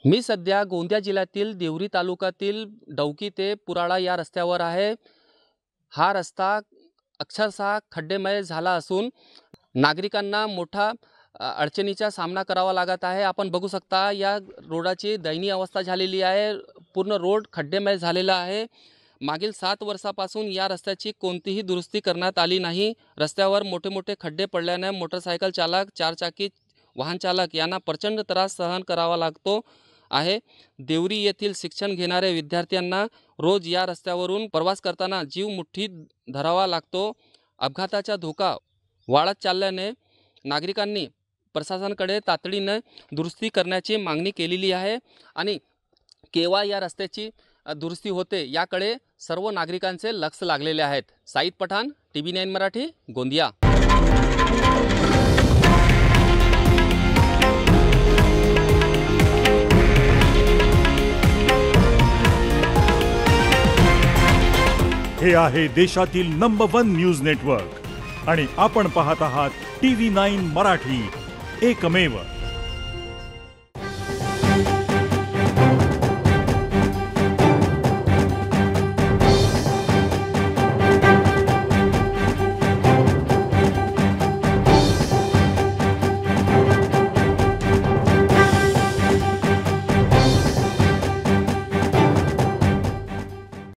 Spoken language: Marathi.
मी सध्या गोंदिया जिल्ह्यातील देवरी तालुक्यातील डौकी ते पुराळा या रस्त्यावर आहे। हा रस्ता अक्षरशः खड्डेमय झाला असून नागरिकांना मोठा अडचणीचा सामना करावा लागत आहे। आपण बघू शकता या रोडाची दयनीय अवस्था झालेली आहे। पूर्ण रोड खड्डेमय झालेला आहे। मागील 7 वर्षापासून या रस्त्याची कोणतीही दुरुस्ती करण्यात आली नाही। रस्त्यावर मोठे-मोठे खड्डे पडल्याने मोटरसायकल चालक, चारचाकी वाहन चालक यांना प्रचंड त्रास सहन करावा लागतो आहे। देवरी येथील शिक्षण घेणारे विद्यार्थ्यांना रोज या रस्त्यावरून प्रवास करताना जीव मुठ्ठीत धरावा लागतो। अपघाताचा धोका वाढत चालल्याने नागरिकांनी प्रशासनाकडे तातडीने दुरुस्ती करण्याची मागणी केलेली आहे आणि केव्हा या रस्त्याची दुरुस्ती होते याकडे सर्व नागरिकांचे लक्ष लागलेले आहेत। साईद पठाण, TV9 मराठी, गोंदिया। हे आहे देशातील नंबर 1 न्यूज नेटवर्क आणि आपण पाहत आहात TV9 मराठी, एकमेव।